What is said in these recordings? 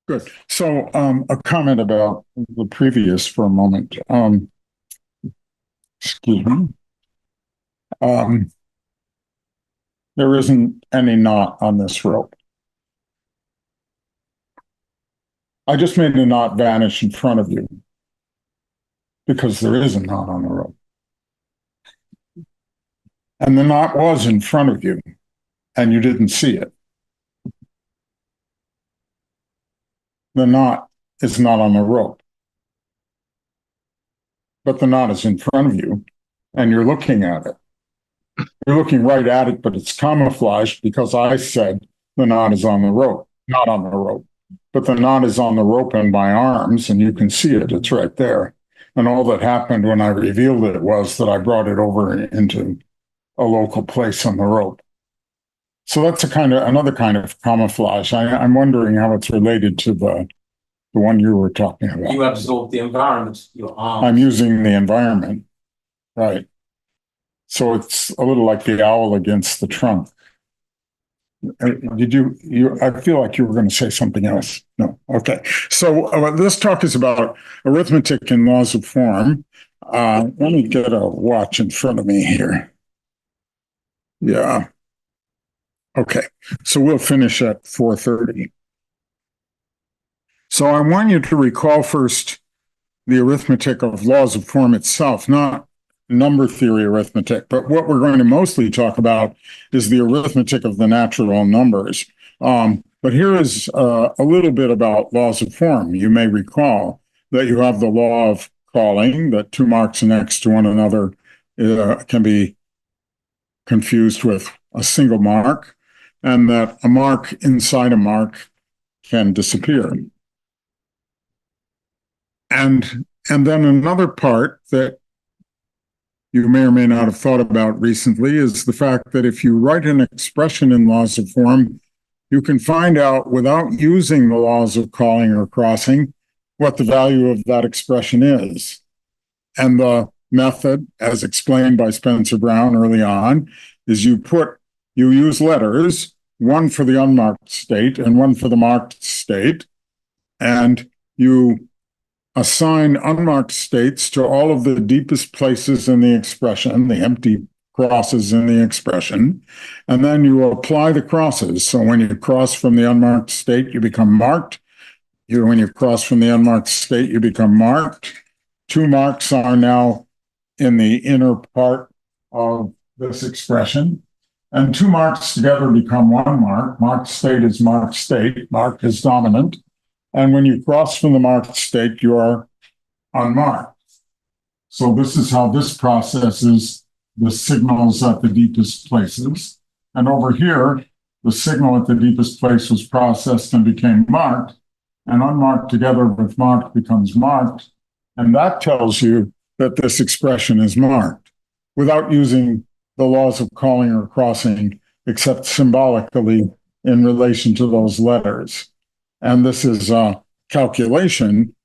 Good. So, a comment about the previous for a moment. Excuse me. Um, there isn't any knot on this rope. I just made the knot vanish in front of you because there is a knot on the rope. And the knot was in front of you, and you didn't see it. The knot is not on the rope, but the knot is in front of you, and you're looking at it. You're looking right at it, but it's camouflaged because I said the knot is on the rope, not on the rope. But the knot is on the rope in my arms, and you can see it. It's right there. And all that happened when I revealed it was that I brought it over into a local place on the rope. So that's another kind of camouflage. I'm wondering how it's related to the one you were talking about. You absorb the environment, your arms. I'm using the environment, right? So it's a little like the owl against the trunk. Did you, I feel like you were going to say something else. No. Okay. So this talk is about arithmetic and laws of form. Let me get a watch in front of me here. Yeah. Okay. So we'll finish at 4:30. So I want you to recall first the arithmetic of laws of form itself, not number theory arithmetic, but what we're going to mostly talk about is the arithmetic of the natural numbers. But here is a little bit about laws of form. You may recall that you have the law of calling, that two marks next to one another can be confused with a single mark, and that a mark inside a mark can disappear. And then another part that you may or may not have thought about recently is the fact that if you write an expression in laws of form, you can find out without using the laws of calling or crossing what the value of that expression is. And the method, as explained by Spencer Brown early on, is you use letters, one for the unmarked state and one for the marked state, and you assign unmarked states to all of the deepest places in the expression, the empty crosses in the expression, and then you apply the crosses. So when you cross from the unmarked state, you become marked. When you cross from the unmarked state, you become marked. Two marks are now in the inner part of this expression, and two marks together become one mark. Marked state is marked state. Marked is dominant. And when you cross from the marked state, you are unmarked. So this is how this processes the signals at the deepest places. And over here, the signal at the deepest place was processed and became marked, and unmarked together with marked becomes marked. And that tells you that this expression is marked without using the laws of calling or crossing, except symbolically in relation to those letters. And this is a calculation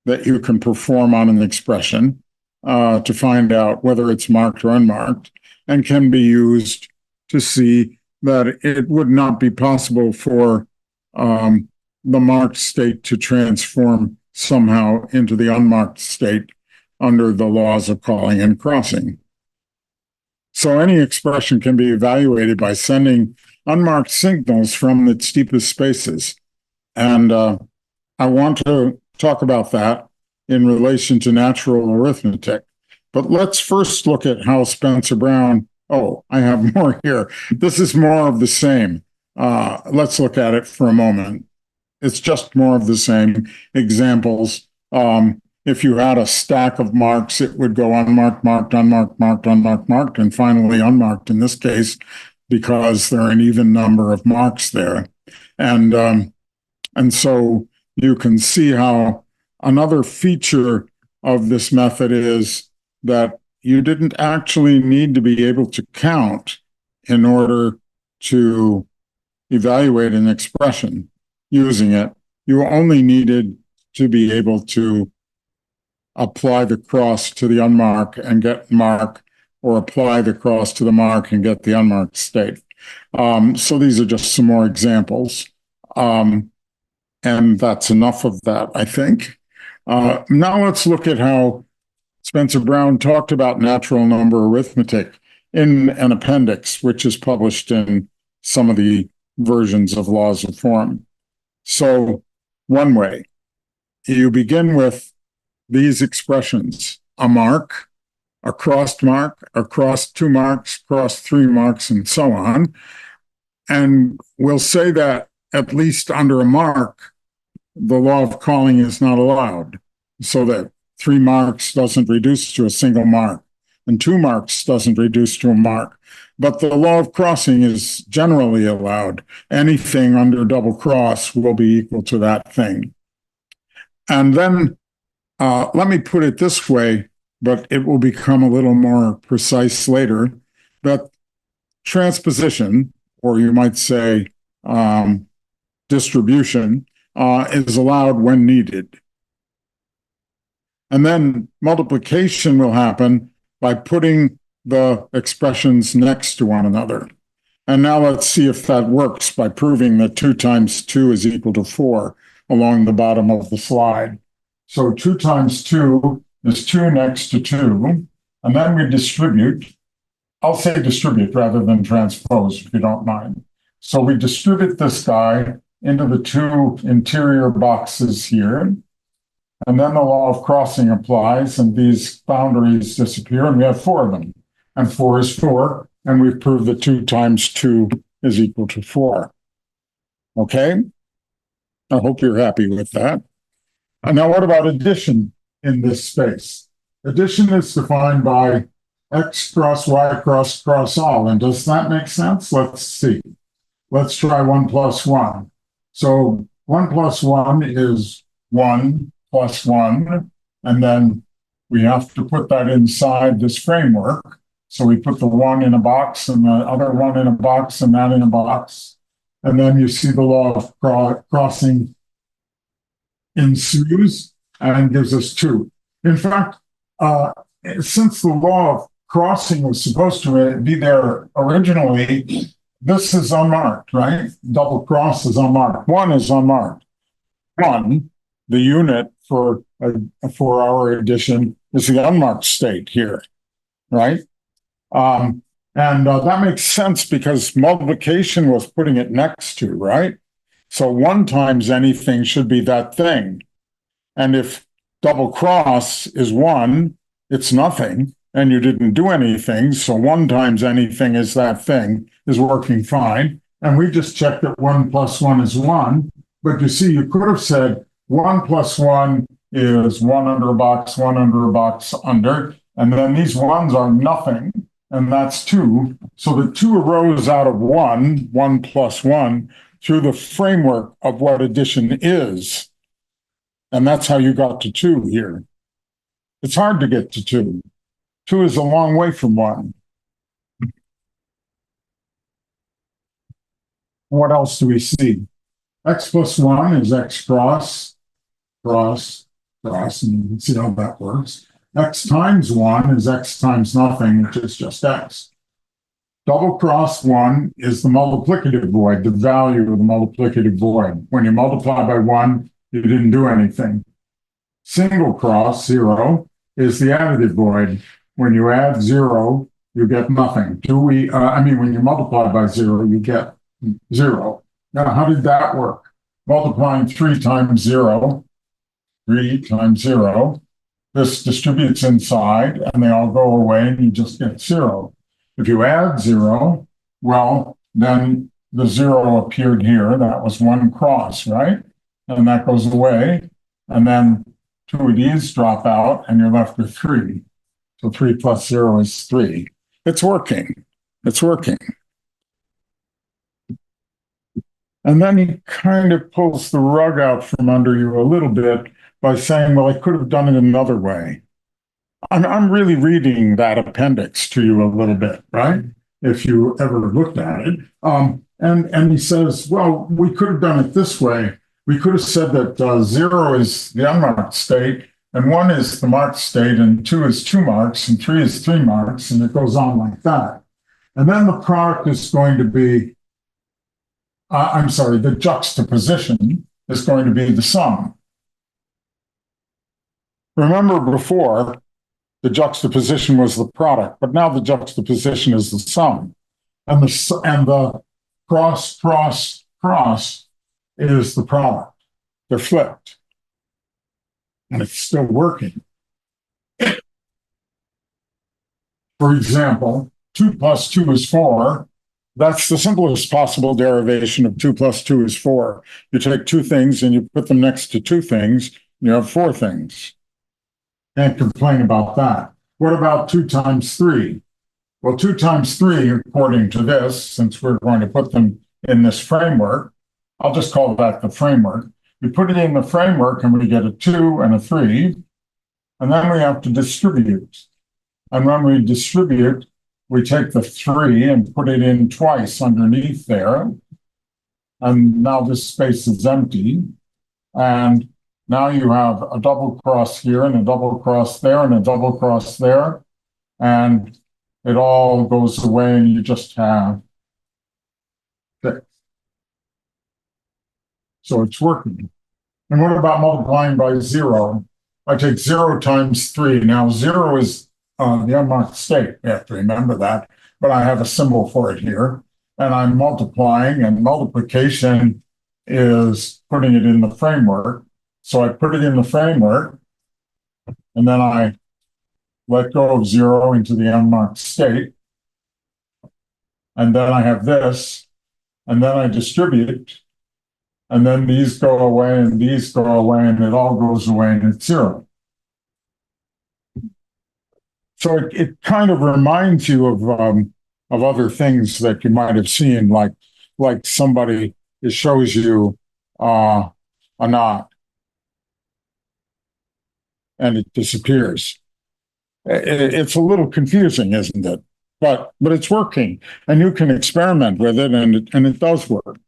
that you can perform on an expression to find out whether it's marked or unmarked, and can be used to see that it would not be possible for the marked state to transform somehow into the unmarked state under the laws of calling and crossing. So any expression can be evaluated by sending unmarked signals from its deepest spaces. And I want to talk about that in relation to natural arithmetic. But let's first look at how Spencer Brown, I have more here. This is more of the same. Let's look at it for a moment. It's just more of the same examples. If you had a stack of marks, it would go unmarked, marked, unmarked, marked, unmarked, marked, and finally unmarked in this case, because there are an even number of marks there. And so you can see how another feature of this method is that you didn't actually need to be able to count in order to evaluate an expression using it. You only needed to be able to apply the cross to the unmarked and get mark, or apply the cross to the mark and get the unmarked state. So these are just some more examples. And that's enough of that, I think. Now let's look at how Spencer Brown talked about natural number arithmetic in an appendix, which is published in some of the versions of Laws of Form. So one way, you begin with these expressions: a mark, a crossed mark, across 2 marks, across 3 marks, and so on. And we'll say that at least under a mark, the law of calling is not allowed, so that 3 marks doesn't reduce to a single mark, and 2 marks doesn't reduce to a mark. But the law of crossing is generally allowed. Anything under double cross will be equal to that thing. And then let me put it this way, but it will become a little more precise later, that transposition, or you might say distribution, is allowed when needed. And then multiplication will happen by putting the expressions next to one another. And now let's see if that works by proving that 2 times 2 is equal to 4 along the bottom of the slide. So 2 times 2 is 2 next to 2, and then we distribute. I'll say distribute rather than transpose, if you don't mind. So we distribute this guy into the 2 interior boxes here, and then the law of crossing applies, and these boundaries disappear, and we have 4 of them. And 4 is 4, and we've proved that 2 times 2 is equal to 4. Okay? I hope you're happy with that. And now what about addition in this space? Addition is defined by x cross y cross all. And does that make sense? Let's see. Let's try 1 plus 1. So 1 plus 1 is 1 plus 1. And then we have to put that inside this framework. So we put the 1 in a box and the other 1 in a box and that in a box. And then you see the law of crossing ensues and gives us 2. In fact, since the law of crossing was supposed to be there originally, this is unmarked, right? Double cross is unmarked. 1 is unmarked. 1, the unit for our addition, is the unmarked state here, right? And that makes sense because multiplication was putting it next to, right? So 1 times anything should be that thing. And if double cross is 1, it's nothing, and you didn't do anything. So 1 times anything is that thing is working fine. And we just checked that 1 plus 1 is 1. But you see, you could have said 1 plus 1 is 1 under a box, 1 under a box under. And then these 1s are nothing. And that's 2. So the 2 arose out of 1, 1 plus 1, through the framework of what addition is. And that's how you got to 2 here. It's hard to get to 2. 2 is a long way from 1. What else do we see? X plus 1 is x cross, cross, cross, and you can see how that works. X times 1 is x times nothing, which is just x. Double cross 1 is the multiplicative void, the value of the multiplicative void. When you multiply by 1, you didn't do anything. Single cross 0 is the additive void. When you add 0, you get nothing. When you multiply by 0, you get 0. Now, how did that work? Multiplying 3 times 0, 3 times 0. This distributes inside, and they all go away, and you just get 0. If you add 0, well, then the 0 appeared here. That was 1 cross, right? And that goes away. And then 2 of these drop out, and you're left with 3. So 3 plus 0 is 3. It's working. It's working. And then he kind of pulls the rug out from under you a little bit by saying, well, I could have done it another way. I'm really reading that appendix to you a little bit, right? If you ever looked at it. And he says, well, we could have done it this way. We could have said that 0 is the unmarked state, and 1 is the marked state, and 2 is 2 marks, and 3 is 3 marks, and it goes on like that. And then the product is going to be, the juxtaposition is going to be the sum. Remember before, the juxtaposition was the product, but now the juxtaposition is the sum. And the cross, cross, cross is the product. They're flipped. And it's still working. For example, 2 plus 2 is 4. That's the simplest possible derivation of 2 plus 2 is 4. You take two things and you put them next to two things, and you have four things. Can't complain about that. What about 2 times 3? Well, 2 times 3, according to this, since we're going to put them in this framework, I'll just call that the framework. We put it in the framework and we get a 2 and a 3, and then we have to distribute. And when we distribute, we take the 3 and put it in twice underneath there. And now this space is empty. And now you have a double cross here and a double cross there and a double cross there. And it all goes away and you just have 6. So it's working. And what about multiplying by 0? I take 0 times 3. Now 0 is the unmarked state. You have to remember that. But I have a symbol for it here. And I'm multiplying, and multiplication is putting it in the framework. So I put it in the framework, and then I let go of 0 into the unmarked state. And then I have this, and then I distribute, and then these go away, and these go away, and it all goes away, and it's 0. So it kind of reminds you of other things that you might have seen, like somebody, it shows you a knot, and it disappears. It's a little confusing, isn't it? But it's working, and you can experiment with it, and it does work.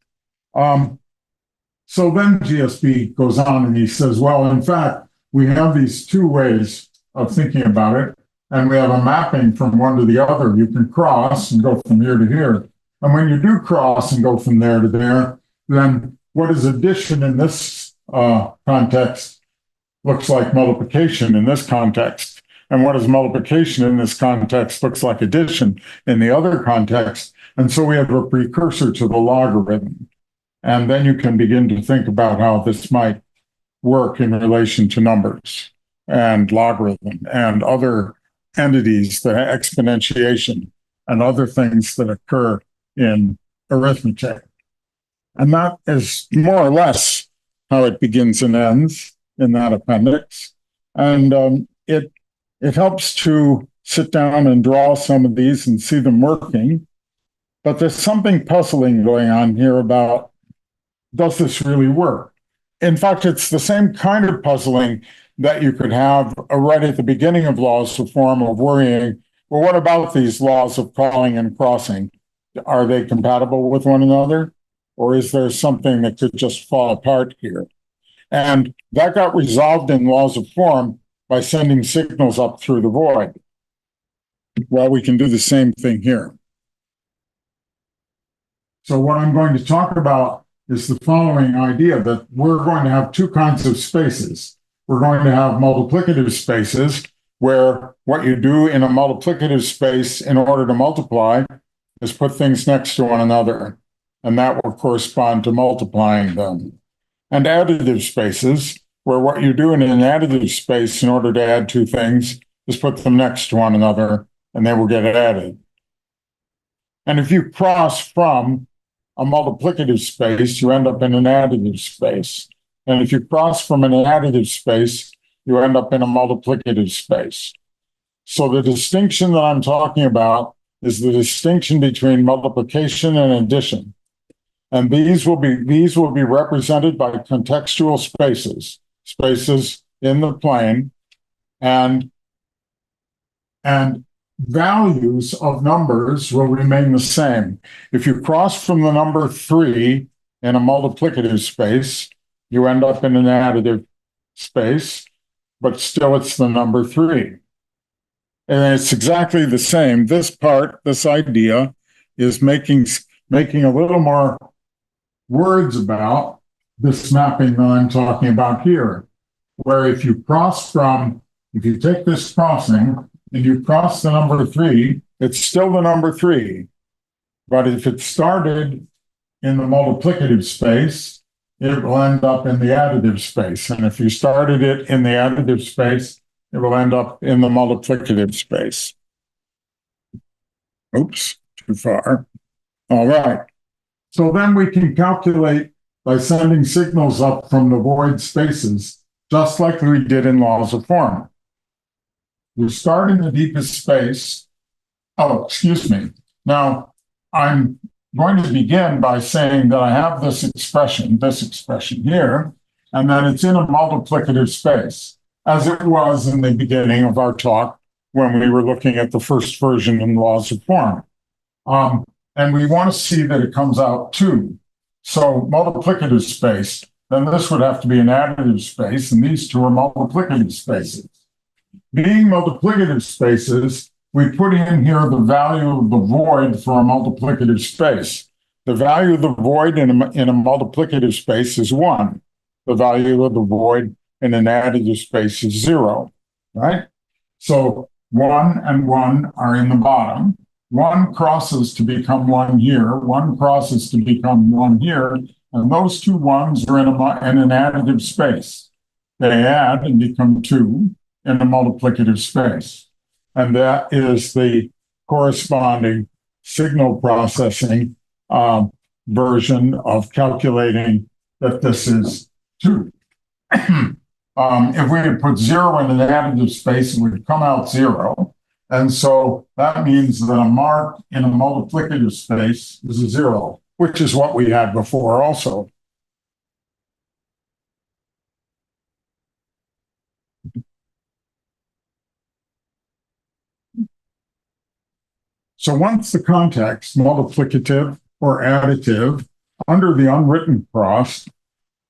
So then GSB goes on and he says, well, in fact, we have these two ways of thinking about it, and we have a mapping from one to the other. You can cross and go from here to here. And when you do cross and go from there to there, then what is addition in this context looks like multiplication in this context. And what is multiplication in this context looks like addition in the other context. And so we have a precursor to the logarithm. And then you can begin to think about how this might work in relation to numbers and logarithm and other entities, the exponentiation and other things that occur in arithmetic. And that is more or less how it begins and ends in that appendix. And it helps to sit down and draw some of these and see them working. But there's something puzzling going on here about, does this really work? In fact, it's the same kind of puzzling that you could have right at the beginning of laws of form, of worrying, well, what about these laws of calling and crossing? Are they compatible with one another? Or is there something that could just fall apart here? And that got resolved in laws of form by sending signals up through the void. Well, we can do the same thing here. So what I'm going to talk about is the following idea, that we're going to have two kinds of spaces. We're going to have multiplicative spaces, where what you do in a multiplicative space in order to multiply is put things next to one another, and that will correspond to multiplying them. And additive spaces, where what you do in an additive space in order to add two things is put them next to one another, and they will get added. And if you cross from a multiplicative space, you end up in an additive space. And if you cross from an additive space, you end up in a multiplicative space. So the distinction that I'm talking about is the distinction between multiplication and addition. And these will be represented by contextual spaces, spaces in the plane, and values of numbers will remain the same. If you cross from the number 3 in a multiplicative space, you end up in an additive space, but still it's the number 3. And it's exactly the same. This part, this idea, is making a little more words about this mapping that I'm talking about here, where if you take this crossing and you cross the number 3, it's still the number 3. But if it started in the multiplicative space, it will end up in the additive space. And if you started it in the additive space, it will end up in the multiplicative space. Oops, too far. All right. So then we can calculate by sending signals up from the void spaces, just like we did in laws of form. We start in the deepest space. Oh, excuse me. Now, I'm going to begin by saying that I have this expression here, and that it's in a multiplicative space, as it was in the beginning of our talk when we were looking at the first version in laws of form. And we want to see that it comes out 2. So multiplicative space, then this would have to be an additive space, and these two are multiplicative spaces. Being multiplicative spaces, we put in here the value of the void for a multiplicative space. The value of the void in a multiplicative space is 1. The value of the void in an additive space is 0, right? So 1 and 1 are in the bottom. 1 crosses to become 1 here, 1 crosses to become 1 here, and those two 1s are in an additive space. They add and become 2 in a multiplicative space. And that is the corresponding signal processing version of calculating that this is 2. If we had put 0 in an additive space, it would come out 0. And so that means that a mark in a multiplicative space is a 0, which is what we had before also. So once the context, multiplicative or additive, under the unwritten cross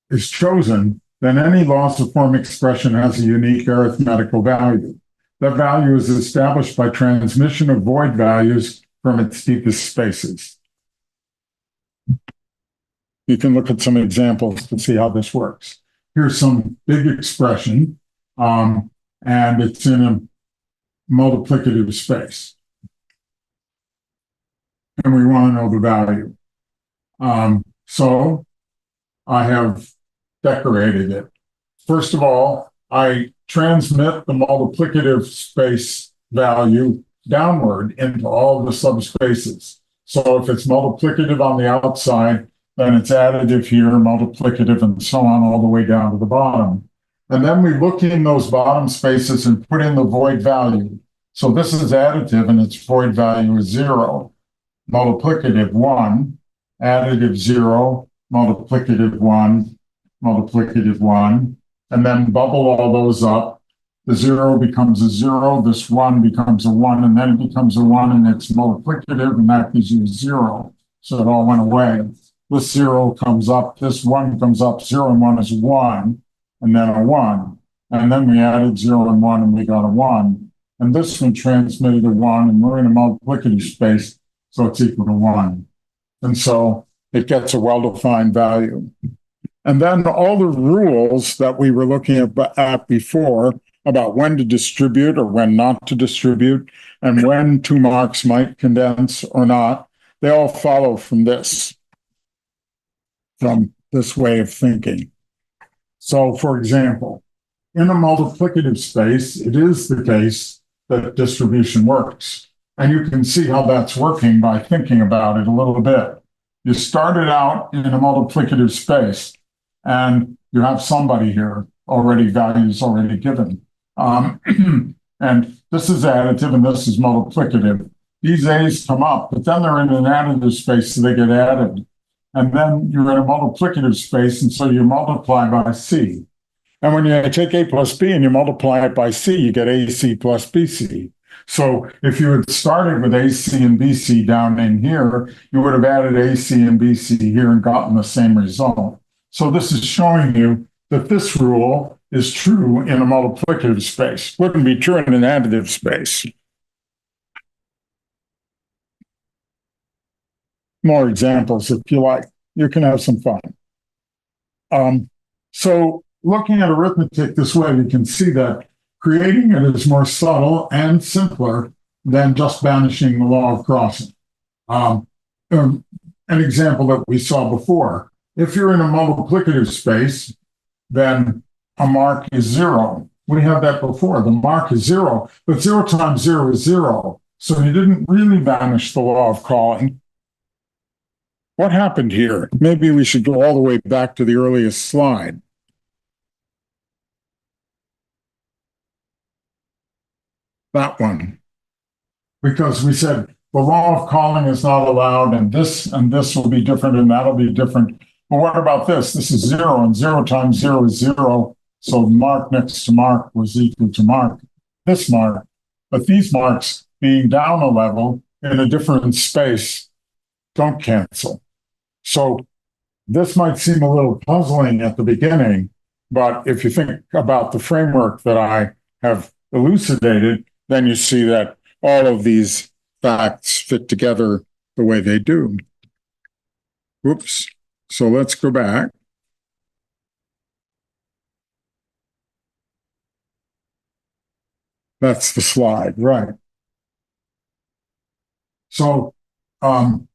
is chosen, then any laws of form expression has a unique arithmetical value. That value is established by transmission of void values from its deepest spaces. You can look at some examples to see how this works. Here's some big expression, and it's in a multiplicative space. And we want to know the value. So I have decorated it. First of all, I transmit the multiplicative space value downward into all the subspaces. So if it's multiplicative on the outside, then it's additive here, multiplicative, and so on all the way down to the bottom. And then we look in those bottom spaces and put in the void value. So this is additive and its void value is 0. Multiplicative 1, additive 0, multiplicative 1, multiplicative 1, and then bubble all those up. The 0 becomes a 0, this 1 becomes a 1, and then it becomes a 1, and it's multiplicative, and that gives you a 0. So it all went away. This 0 comes up, this 1 comes up, 0 and 1 is 1, and then a 1. And then we added 0 and 1, and we got a 1. And this one transmitted a 1, and we're in a multiplicative space, so it's equal to 1. And so it gets a well-defined value. And then all the rules that we were looking at before about when to distribute or when not to distribute, and when 2 marks might condense or not, they all follow from this way of thinking. So, for example, in a multiplicative space, it is the case that distribution works. And you can see how that's working by thinking about it a little bit. You started out in a multiplicative space, and you have somebody here already, values already given. And this is additive and this is multiplicative. These A's come up, but then they're in an additive space, so they get added. And then you're in a multiplicative space, and so you multiply by C. And when you take A plus B and you multiply it by C, you get AC plus BC. So if you had started with AC and BC down in here, you would have added AC and BC here and gotten the same result. So this is showing you that this rule is true in a multiplicative space. Wouldn't be true in an additive space. More examples if you like. You can have some fun. So looking at arithmetic this way, we can see that creating it is more subtle and simpler than just banishing the law of crossing. Um, um, an example that we saw before, if you're in a multiplicative space, then a mark is zero. We had that before. The mark is zero, but zero times zero is zero. So you didn't really banish the law of calling. What happened here? Maybe we should go all the way back to the earliest slide. That one. Because we said the law of calling is not allowed, and this will be different, and that'll be different. But what about this? This is zero, and zero times zero is zero. So mark next to mark was equal to mark, this mark. But these marks being down a level in a different space don't cancel. So this might seem a little puzzling at the beginning, but if you think about the framework that I have elucidated, then you see that all of these facts fit together the way they do. Whoops. So let's go back. That's the slide, right. So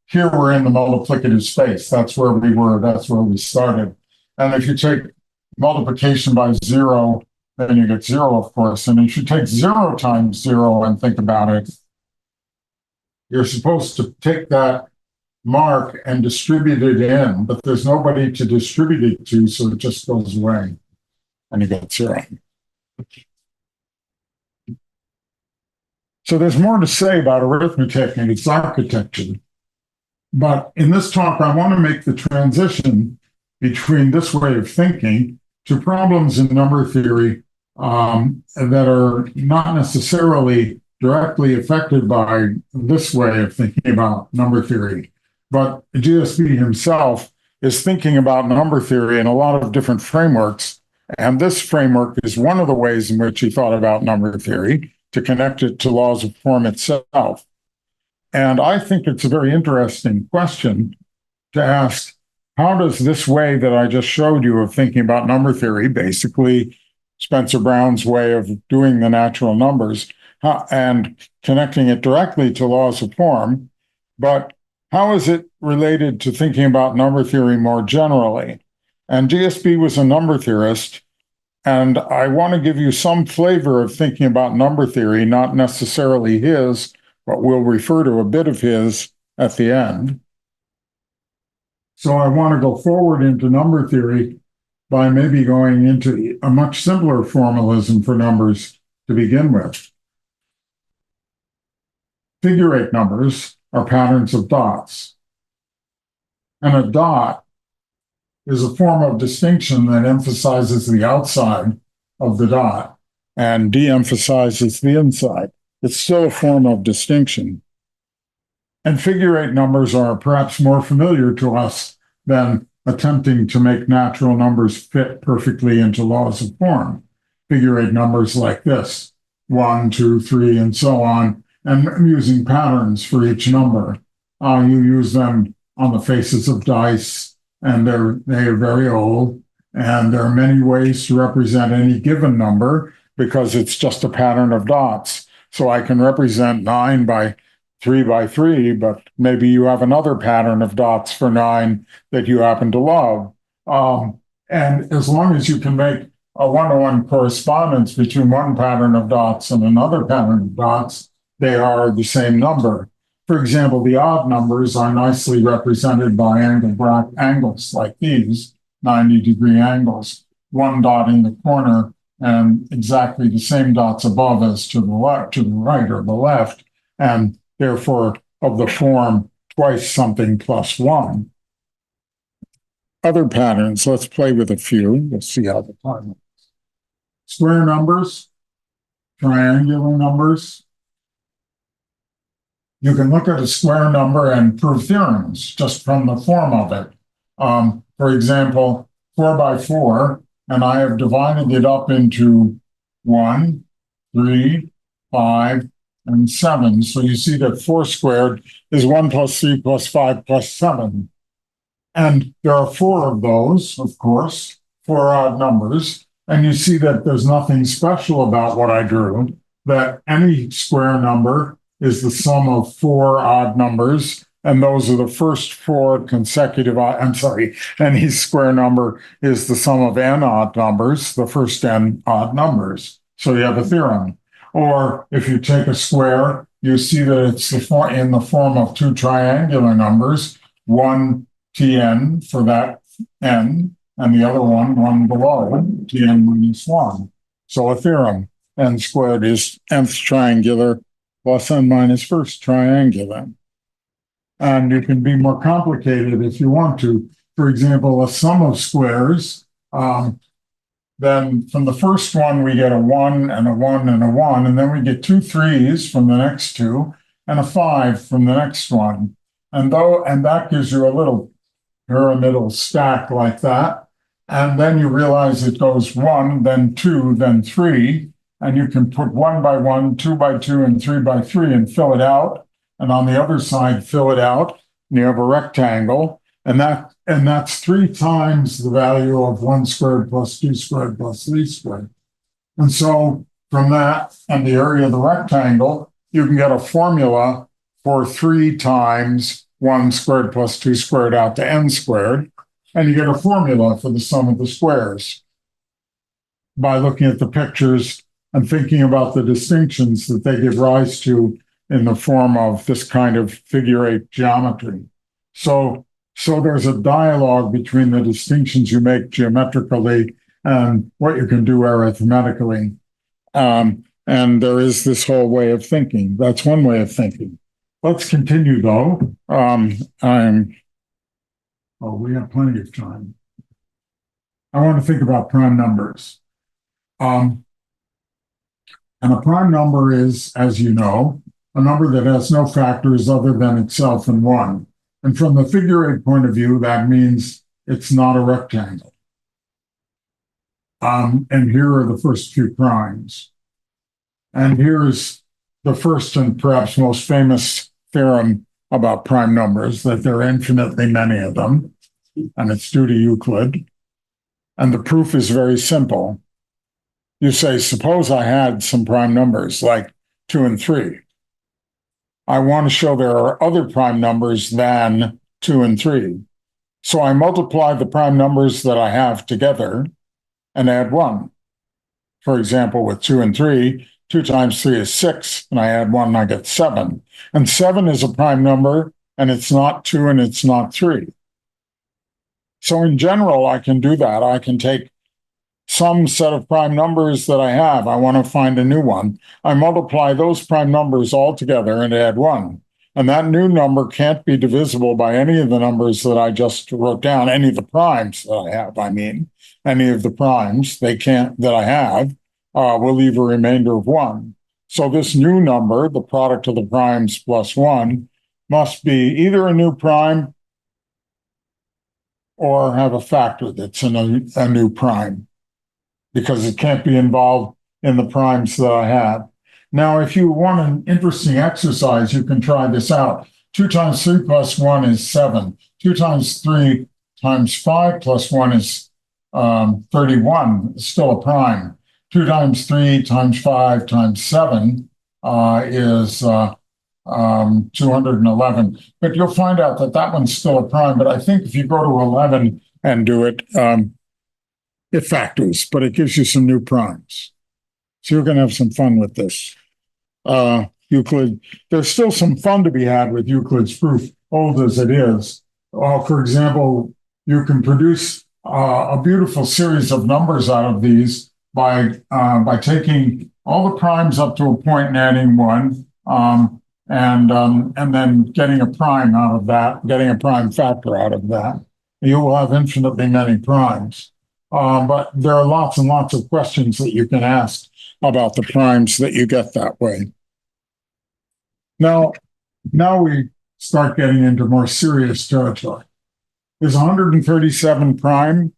here we're in the multiplicative space. That's where we were. That's where we started. And if you take multiplication by zero, then you get zero, of course. And if you take zero times zero and think about it, you're supposed to take that mark and distribute it in, but there's nobody to distribute it to, so it just goes away. And you get zero. So there's more to say about arithmetic and its architecture. But in this talk, I want to make the transition between this way of thinking to problems in number theory that are not necessarily directly affected by this way of thinking about number theory. But GSB himself is thinking about number theory in a lot of different frameworks. And this framework is one of the ways in which he thought about number theory, to connect it to laws of form itself. And I think it's a very interesting question to ask, how does this way that I just showed you of thinking about number theory, basically Spencer Brown's way of doing the natural numbers, and connecting it directly to laws of form, but how is it related to thinking about number theory more generally? And GSB was a number theorist, and I want to give you some flavor of thinking about number theory, not necessarily his, but we'll refer to a bit of his at the end. So I want to go forward into number theory by maybe going into a much simpler formalism for numbers to begin with. Figure eight numbers are patterns of dots. And a dot is a form of distinction that emphasizes the outside of the dot and de-emphasizes the inside. It's still a form of distinction. And figure eight numbers are perhaps more familiar to us than attempting to make natural numbers fit perfectly into laws of form. Figure eight numbers like this, 1, 2, 3, and so on, and using patterns for each number. You use them on the faces of dice, and they are very old, and there are many ways to represent any given number because it's just a pattern of dots. So I can represent 9 by 3 by 3, but maybe you have another pattern of dots for 9 that you happen to love. And as long as you can make a one-to-one correspondence between one pattern of dots and another pattern of dots, they are the same number. For example, the odd numbers are nicely represented by angles like these, 90-degree angles, one dot in the corner and exactly the same dots above as to the left, to the right or the left, and therefore of the form twice something plus 1. Other patterns, let's play with a few. Let's see how the time is. Square numbers, triangular numbers. You can look at a square number and prove theorems just from the form of it. For example, 4 by 4, and I have divided it up into 1, 3, 5, and 7. So you see that 4 squared is 1 plus 3 plus 5 plus 7. And there are four of those, of course, four odd numbers. And you see that there's nothing special about what I drew, that any square number is the sum of four odd numbers. And those are the first four consecutive, any square number is the sum of n odd numbers, the first n odd numbers. So you have a theorem. Or if you take a square, you see that it's in the form of two triangular numbers, one Tn for that n, and the other one below, Tn minus 1. So a theorem, n squared is nth triangular plus n minus first triangular. And you can be more complicated if you want to. For example, a sum of squares, then from the first one, we get a 1 and a 1 and a 1, and then we get two 3s from the next two, and a 5 from the next one. And that gives you a little pyramidal stack like that. And then you realize it goes 1, then 2, then 3, and you can put 1 by 1, 2 by 2, and 3 by 3 and fill it out. And on the other side, fill it out, and you have a rectangle. And that's 3 times the value of 1 squared plus 2 squared plus 3 squared. And so from that and the area of the rectangle, you can get a formula for 3 times 1 squared plus 2 squared out to n squared. And you get a formula for the sum of the squares by looking at the pictures and thinking about the distinctions that they give rise to in the form of this kind of figure-8 geometry. So there's a dialogue between the distinctions you make geometrically and what you can do arithmetically. And there is this whole way of thinking. That's one way of thinking. Let's continue, though. We have plenty of time. I want to think about prime numbers. And a prime number is, as you know, a number that has no factors other than itself and 1. And from the figure-8 point of view, that means it's not a rectangle. And here are the first few primes. And here's the first and perhaps most famous theorem about prime numbers, that there are infinitely many of them, and it's due to Euclid. And the proof is very simple. You say, suppose I had some prime numbers like 2 and 3. I want to show there are other prime numbers than 2 and 3. So I multiply the prime numbers that I have together and add 1. For example, with 2 and 3, 2 times 3 is 6, and I add 1 and I get 7. And 7 is a prime number, and it's not 2 and it's not 3. So in general, I can do that. I can take some set of prime numbers that I have. I want to find a new one. I multiply those prime numbers all together and add 1. And that new number can't be divisible by any of the numbers that I just wrote down, any of the primes that I have, any of the primes that I have will leave a remainder of 1. So this new number, the product of the primes plus 1, must be either a new prime or have a factor that's a new prime, because it can't be involved in the primes that I have. Now, if you want an interesting exercise, you can try this out. 2 times 3 plus 1 is 7. 2 times 3 times 5 plus 1 is 31. It's still a prime. 2 times 3 times 5 times 7 is 211. But you'll find out that one's still a prime. But I think if you go to 11 and do it, it factors, but it gives you some new primes. So you're going to have some fun with this. Euclid, there's still some fun to be had with Euclid's proof, old as it is. For example, you can produce a beautiful series of numbers out of these by taking all the primes up to a point and adding 1, and then getting a prime out of that, getting a prime factor out of that. You will have infinitely many primes. But there are lots and lots of questions that you can ask about the primes that you get that way. Now we start getting into more serious territory. Is 137 prime?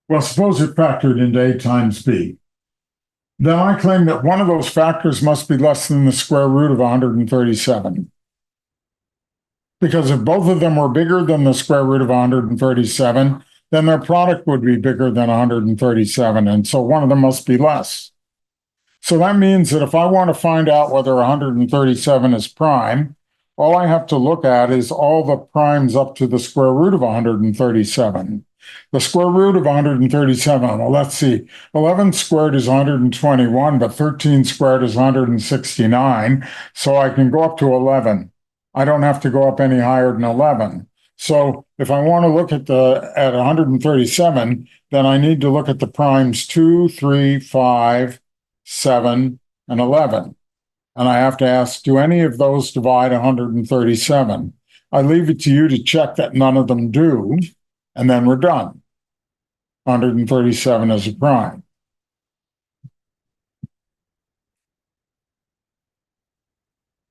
Well, suppose it factored into A times B. Then I claim that one of those factors must be less than the square root of 137. Because if both of them were bigger than the square root of 137, then their product would be bigger than 137, and so one of them must be less. So that means that if I want to find out whether 137 is prime, all I have to look at is all the primes up to the square root of 137. The square root of 137, well, let's see, 11 squared is 121, but 13 squared is 169, so I can go up to 11. I don't have to go up any higher than 11. So if I want to look at 137, then I need to look at the primes 2, 3, 5, 7, and 11. And I have to ask, do any of those divide 137? I leave it to you to check that none of them do, and then we're done. 137 is a prime.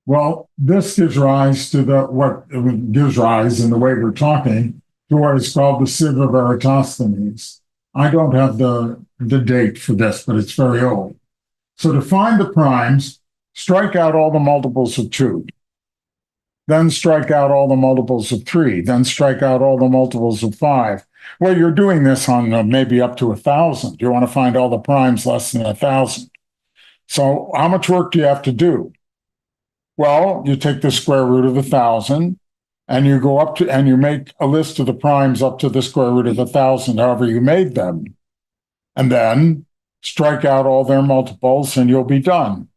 Well, this gives rise to what gives rise in the way we're talking to what is called the sieve of Eratosthenes. I don't have the date for this, but it's very old. So to find the primes, strike out all the multiples of 2. Then strike out all the multiples of 3. Then strike out all the multiples of 5. Well, you're doing this on maybe up to 1,000. You want to find all the primes less than 1,000. So how much work do you have to do? Well, you take the square root of 1,000, and you go up to, and you make a list of the primes up to the square root of 1,000, however you made them. And then strike out all their multiples, and you'll be done.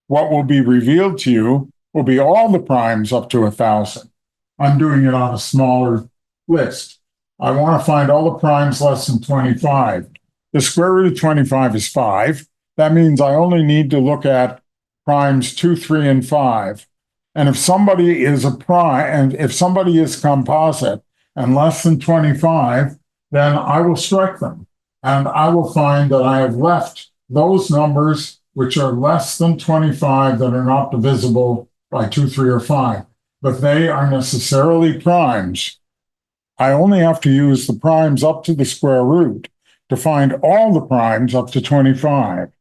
What will be revealed to you will be all the primes up to 1,000. I'm doing it on a smaller list. I want to find all the primes less than 25. The square root of 25 is 5. That means I only need to look at primes 2, 3, and 5. And if somebody is a prime, and if somebody is composite and less than 25, then I will strike them. And I will find that I have left those numbers which are less than 25 that are not divisible by 2, 3, or 5. But they are necessarily primes. I only have to use the primes up to the square root to find all the primes up to 25.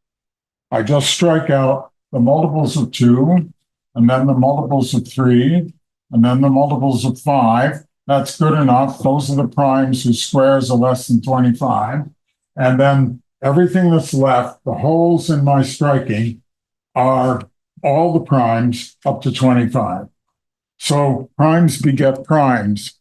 I just strike out the multiples of 2, and then the multiples of 3, and then the multiples of 5. That's good enough. Those are the primes whose squares are less than 25. And then everything that's left, the holes in my striking, are all the primes up to 25. So primes beget primes.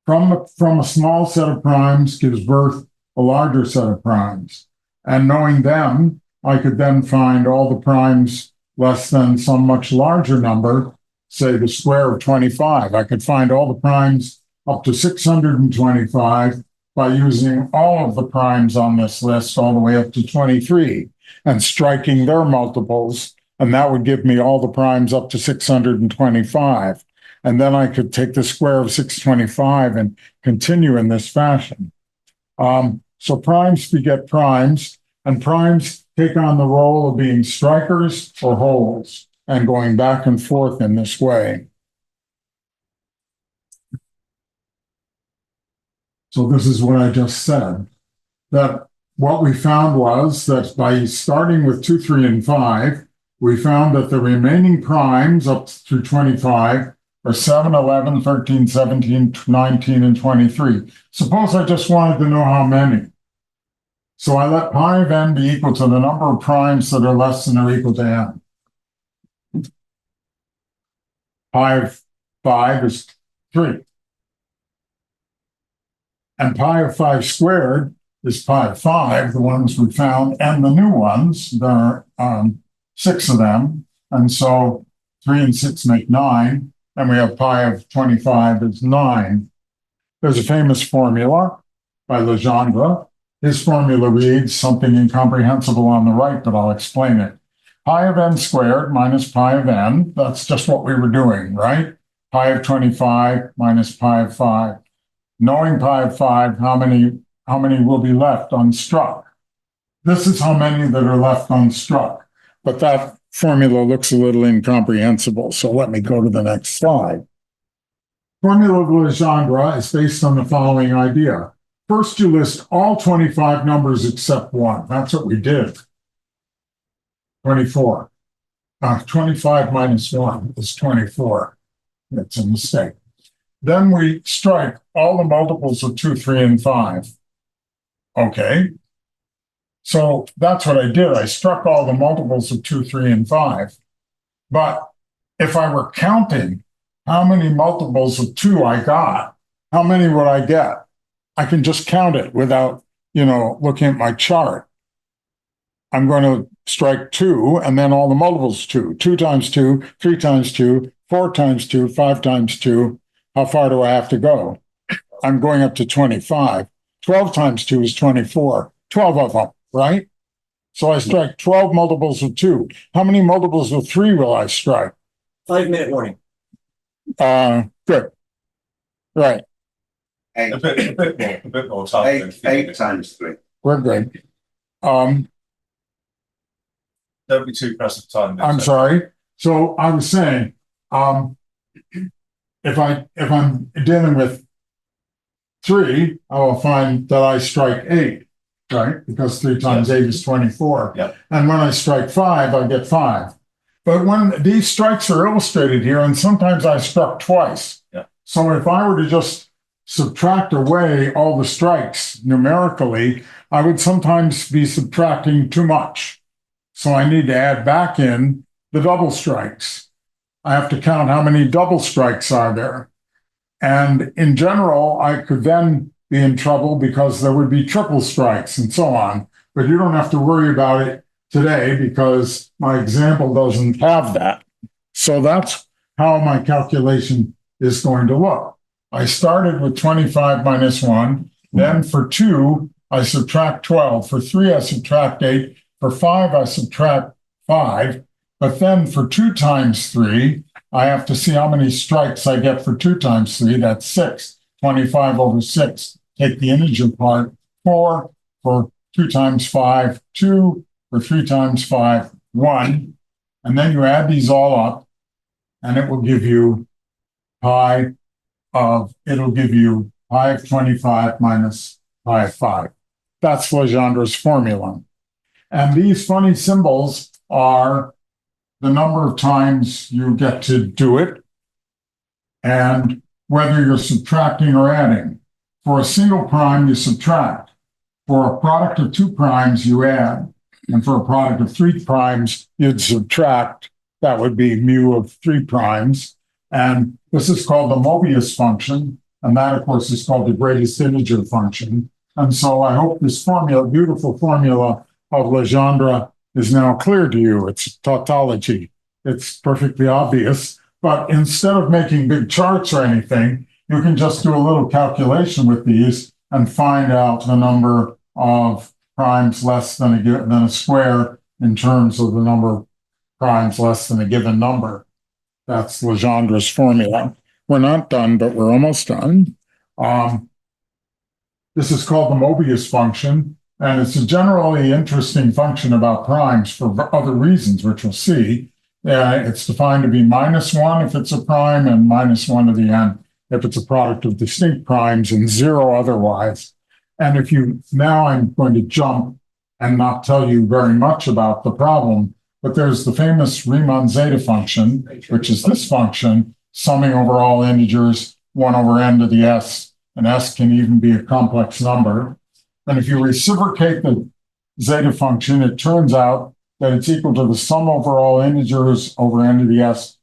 From a small set of primes gives birth a larger set of primes. And knowing them, I could then find all the primes less than some much larger number, say the square of 25. I could find all the primes up to 625 by using all of the primes on this list all the way up to 23 and striking their multiples, and that would give me all the primes up to 625. And then I could take the square of 625 and continue in this fashion. So primes beget primes, and primes take on the role of being strikers or holes and going back and forth in this way. So this is what I just said, that what we found was that by starting with 2, 3, and 5, we found that the remaining primes up through 25 are 7, 11, 13, 17, 19, and 23. Suppose I just wanted to know how many. So I let pi of n be equal to the number of primes that are less than or equal to n. Pi of 5 is 3. And pi of 5 squared is pi of 5, the ones we found, and the new ones. There are 6 of them. And so 3 and 6 make 9. And we have pi of 25 is 9. There's a famous formula by Legendre. His formula reads something incomprehensible on the right, but I'll explain it. Pi of n squared minus pi of n, that's just what we were doing, right? Pi of 25 minus pi of 5. Knowing pi of 5, how many will be left unstruck? This is how many that are left unstruck. But that formula looks a little incomprehensible, so let me go to the next slide. Formula of Legendre is based on the following idea. First, you list all 25 numbers except one. That's what we did. 24. 25 minus 1 is 24. It's a mistake. Then we strike all the multiples of 2, 3, and 5. Okay. So that's what I did. I struck all the multiples of 2, 3, and 5. But if I were counting how many multiples of 2 I got, how many would I get? I can just count it without, looking at my chart. I'm going to strike 2 and then all the multiples 2. 2 times 2, 3 times 2, 4 times 2, 5 times 2. How far do I have to go? I'm going up to 25. 12 times 2 is 24. 12 of them, right? So I strike 12 multiples of 2. How many multiples of 3 will I strike? 5-minute warning. Good. Right. A bit more time. Eight times 3. We're good. Don't be too pressed for time. I'm sorry. So I was saying, if I'm dealing with 3, I will find that I strike 8, right? Because 3 times 8 is 24. Yeah. And when I strike 5, I get 5. But when these strikes are illustrated here, and sometimes I struck twice. Yeah. So if I were to just subtract away all the strikes numerically, I would sometimes be subtracting too much. So I need to add back in the double strikes. I have to count how many double strikes are there. And in general, I could then be in trouble because there would be triple strikes and so on. But you don't have to worry about it today because my example doesn't have that. So that's how my calculation is going to look. I started with 25 minus 1. Then for 2, I subtract 12. For 3, I subtract 8. For 5, I subtract 5. But then for 2 times 3, I have to see how many strikes I get for 2 times 3. That's 6. 25 over 6. Take the integer part. 4. For 2 times 5, 2. For 3 times 5, 1. And then you add these all up, and it will give you pi of 25 minus pi of 5. That's Legendre's formula. And these funny symbols are the number of times you get to do it and whether you're subtracting or adding. For a single prime, you subtract. For a product of 2 primes, you add. And for a product of 3 primes, you'd subtract. That would be mu of 3 primes. And this is called the Mobius function. And that, of course, is called the greatest integer function. And so I hope this formula, beautiful formula of Legendre, is now clear to you. It's tautology. It's perfectly obvious. But instead of making big charts or anything, you can just do a little calculation with these and find out the number of primes less than a square in terms of the number of primes less than a given number. That's Legendre's formula. We're not done, but we're almost done. This is called the Mobius function, and it's a generally interesting function about primes for other reasons, which we'll see. It's defined to be -1 if it's a prime, and -1 to the n if it's a product of distinct primes, and 0 otherwise. And now I'm going to jump and not tell you very much about the problem, but there's the famous Riemann zeta function, which is this function, summing over all integers, 1 over n to the s, and s can even be a complex number. And if you reciprocate the zeta function, it turns out that it's equal to the sum over all integers over n to the s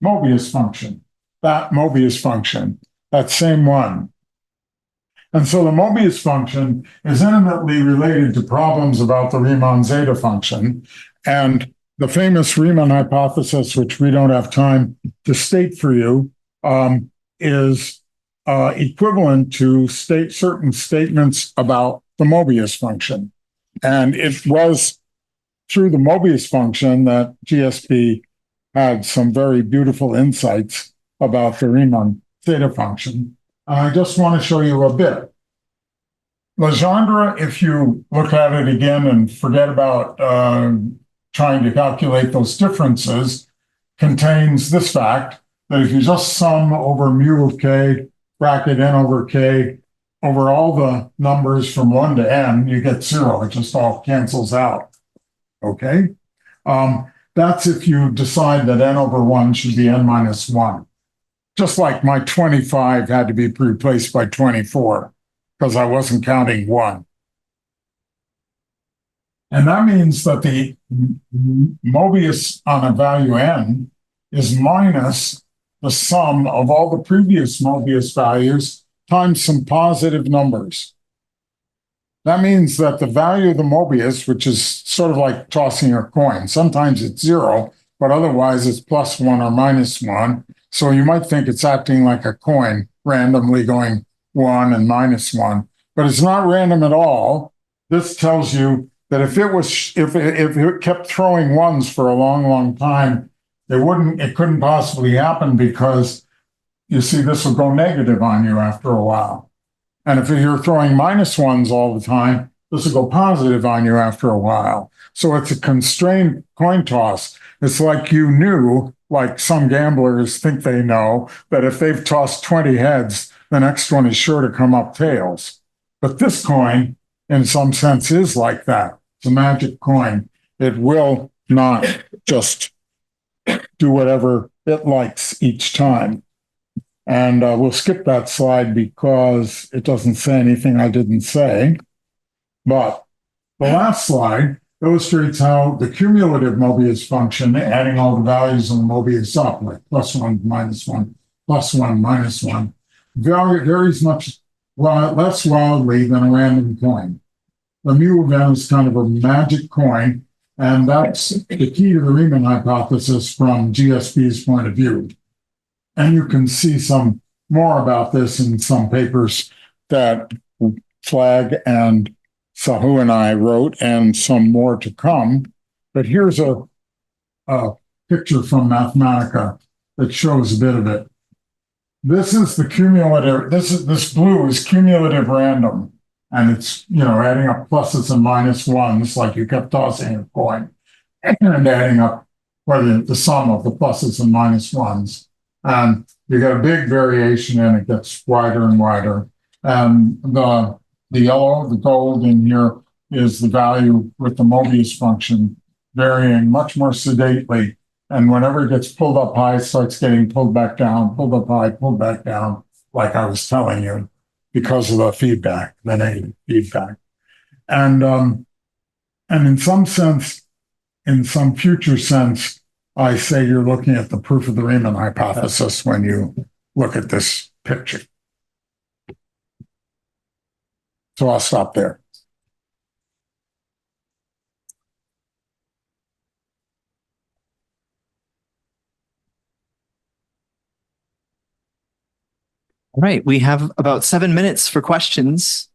Mobius function. That Mobius function, that same one. And so the Mobius function is intimately related to problems about the Riemann zeta function. And the famous Riemann hypothesis, which we don't have time to state for you, is equivalent to certain statements about the Mobius function. And it was through the Mobius function that GSP had some very beautiful insights about the Riemann zeta function. I just want to show you a bit. Legendre, if you look at it again and forget about trying to calculate those differences, contains this fact that if you just sum over mu of k, bracket n over k, over all the numbers from 1 to n, you get 0. It just all cancels out. Okay? That's if you decide that n over 1 should be n minus 1. just like my 25 had to be replaced by 24 because I wasn't counting one. And that means that the Mobius on a value n is minus the sum of all the previous Mobius values times some positive numbers. That means that the value of the Mobius, which is sort of like tossing a coin, sometimes it's 0, but otherwise it's +1 or -1. So you might think it's acting like a coin, randomly going 1 and -1, but it's not random at all. This tells you that if it kept throwing ones for a long, long time, it couldn't possibly happen because you see this will go negative on you after a while. And if you're throwing -1s all the time, this will go positive on you after a while. So it's a constrained coin toss. It's like you knew, like some gamblers think they know, that if they've tossed 20 heads, the next one is sure to come up tails. But this coin, in some sense, is like that. It's a magic coin. It will not just do whatever it likes each time. And we'll skip that slide because it doesn't say anything I didn't say. But the last slide illustrates how the cumulative Mobius function, adding all the values of the Mobius up, like +1, -1, +1, -1, varies much less wildly than a random coin. The mu of n is kind of a magic coin, and that's the key to the Riemann hypothesis from GSB's point of view. And you can see some more about this in some papers that Flagg and Sahu and I wrote, and some more to come. But here's a picture from Mathematica that shows a bit of it. This is the cumulative, this blue is cumulative random. And it's, adding up pluses and -1s like you kept tossing a coin, and adding up the sum of the pluses and -1s. And you get a big variation and it gets wider and wider. And the yellow, the gold in here is the value with the Mobius function varying much more sedately. And whenever it gets pulled up high, it starts getting pulled back down, pulled up high, pulled back down, like I was telling you, because of the feedback, the negative feedback. And in some sense, in some future sense, I say you're looking at the proof of the Riemann hypothesis when you look at this picture. So I'll stop there. All right, we have about 7 minutes for questions.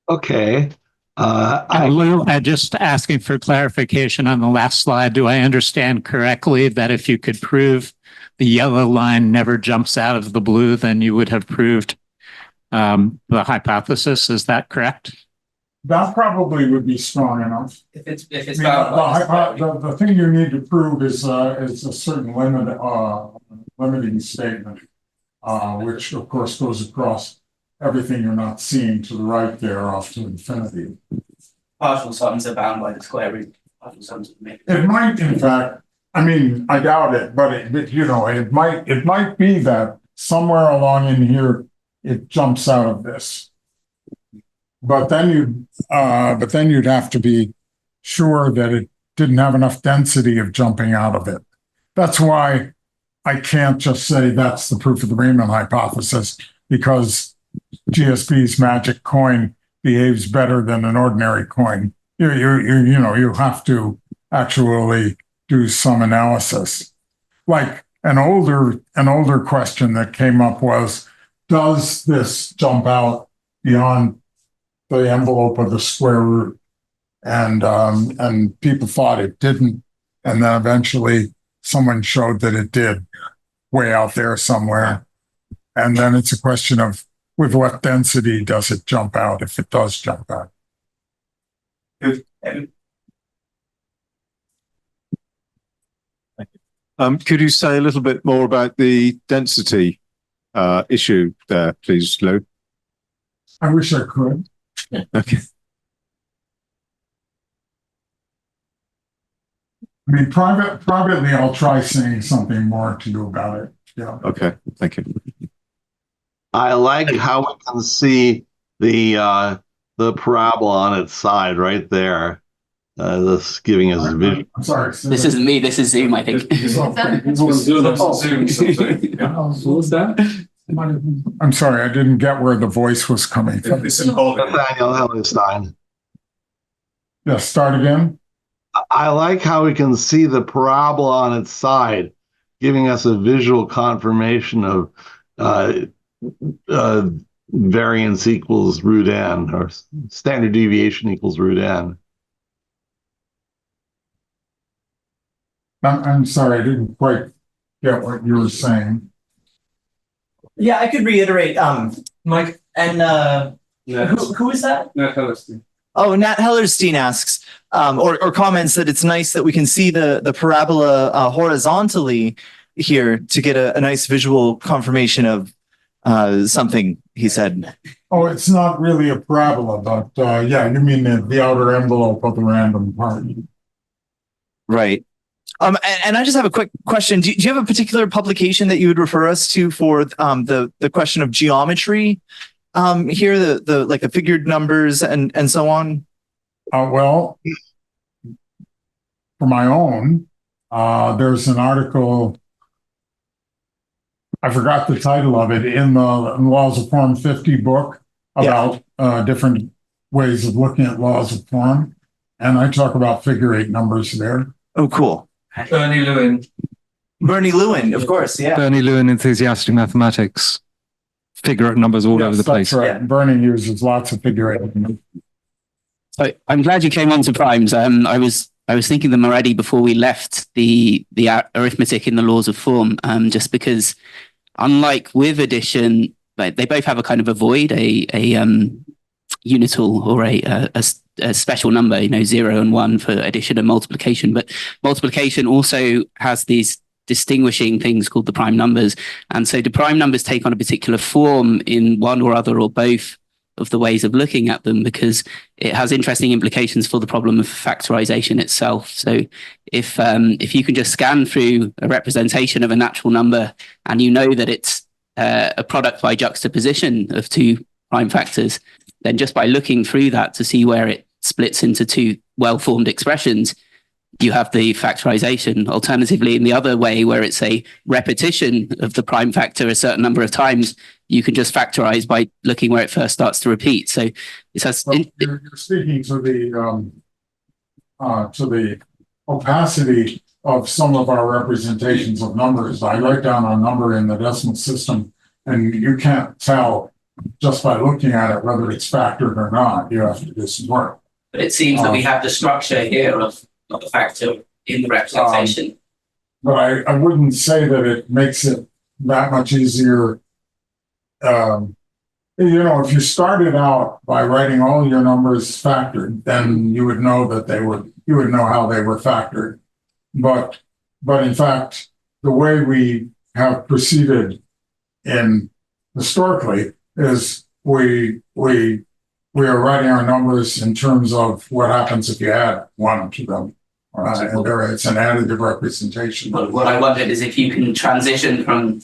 Okay. Lou, just asking for clarification on the last slide. Do I understand correctly that if you could prove the yellow line never jumps out of the blue, then you would have proved the hypothesis? Is that correct? That probably would be strong enough. If it's The thing you need to prove is a certain limiting statement, which of course goes across everything you're not seeing to the right there off to infinity. partial sums are bound by the square root. Partial sums are made. It might, in fact, I mean, I doubt it, but it might be that somewhere along in here it jumps out of this. But then you'd have to be sure that it didn't have enough density of jumping out of it. That's why I can't just say that's the proof of the Riemann hypothesis, because GSB's magic coin behaves better than an ordinary coin. You have to actually do some analysis. Like an older question that came up was, does this jump out beyond the envelope of the square root? And people thought it didn't, and then eventually someone showed that it did, way out there somewhere. And then it's a question of with what density does it jump out, if it does jump out. Could you say a little bit more about the density issue there, please, Lou? I wish I could. Okay. I mean, privately, I'll try saying something more to you about it. Yeah. Okay, thank you. I like how we can see the parabola on its side right there. This giving us a visual. I'm sorry. This isn't me, this is Zoom, I think. I'm sorry, I didn't get where the voice was coming from. It's involved. Nathaniel Hellenstein. Yeah, start again. I like how we can see the parabola on its side, giving us a visual confirmation of variance equals root n, or standard deviation equals root n. I'm sorry, I didn't quite get what you were saying. Yeah, I could reiterate, Mike. and who is that? Nat Hellerstein. Oh, Nat Hellerstein asks, or comments that it's nice that we can see the parabola horizontally here to get a nice visual confirmation of something, he said. Oh, it's not really a parabola, but yeah, you mean the outer envelope of the random part. Right. And I just have a quick question. Do you have a particular publication that you would refer us to for the question of geometry here, the like the figured numbers and so on? Well, for my own, there's an article, I forgot the title of it, in the Laws of Form 50 book about different ways of looking at laws of form. And I talk about figure 8 numbers there. Oh, cool. Bernie Lewin. Bernie Lewin, of course, yeah. Bernie Lewin, Enthusiastic Mathematics. Figure out numbers all over the place. That's right. Yeah. Bernie uses lots of figure 8 numbers. So I'm glad you came on to primes. I was thinking them already before we left the arithmetic in the laws of form, just because unlike with addition, they both have a kind of a void, a unital or a special number, 0 and 1 for addition and multiplication. But multiplication also has these distinguishing things called the prime numbers. And so do prime numbers take on a particular form in one or other or both of the ways of looking at them, because it has interesting implications for the problem of factorization itself. So if you can just scan through a representation of a natural number and you know that it's a product by juxtaposition of two prime factors, then just by looking through that to see where it splits into two well-formed expressions, you have the factorization. Alternatively, in the other way, where it's a repetition of the prime factor a certain number of times, you can just factorize by looking where it first starts to repeat. So it has. Well, you're speaking to the opacity of some of our representations of numbers. I write down a number in the decimal system, and you can't tell just by looking at it whether it's factored or not. You have to do some work. But it seems that we have the structure here of the factor in the representation. But I wouldn't say that it makes it that much easier. If you started out by writing all your numbers factored, then you would know that you would know how they were factored. But in fact, the way we have proceeded historically is we are writing our numbers in terms of what happens if you add 1 to them. And it's an additive representation. But what I wondered is if you can transition from,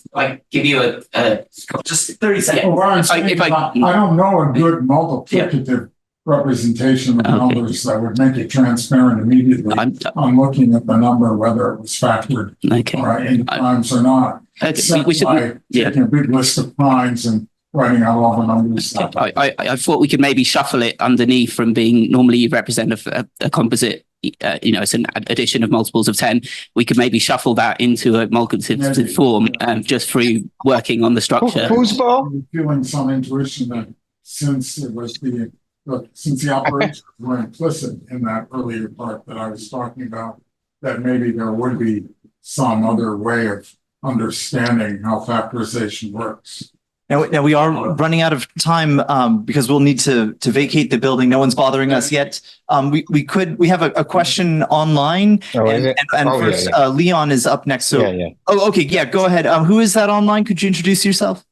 give you a just 30 seconds. Well, I don't know a good multiplicative representation of numbers that would make it transparent immediately on looking at the number, whether it was factored into primes or not. Except by taking a big list of primes and writing out all the numbers. I thought we could maybe shuffle it underneath from being normally represent a composite. It's an addition of multiples of 10. We could maybe shuffle that into a multiplicative form just through working on the structure. Who's feeling some intuition that since the operations were implicit in that earlier part that I was talking about, that maybe there would be some other way of understanding how factorization works. Now we are running out of time because we'll need to vacate the building. No one's bothering us yet. We have a question online, Leon is up next. So Oh, okay, yeah, go ahead. Who is that online? Could you introduce yourself?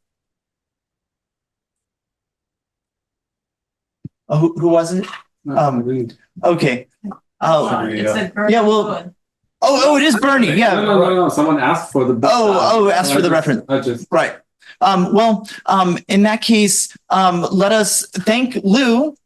Who was it? Okay. Yeah, well, Oh, it is Bernie. Yeah. No. Someone asked for the. Asked for the reference. Right. In that case, let us thank Lou.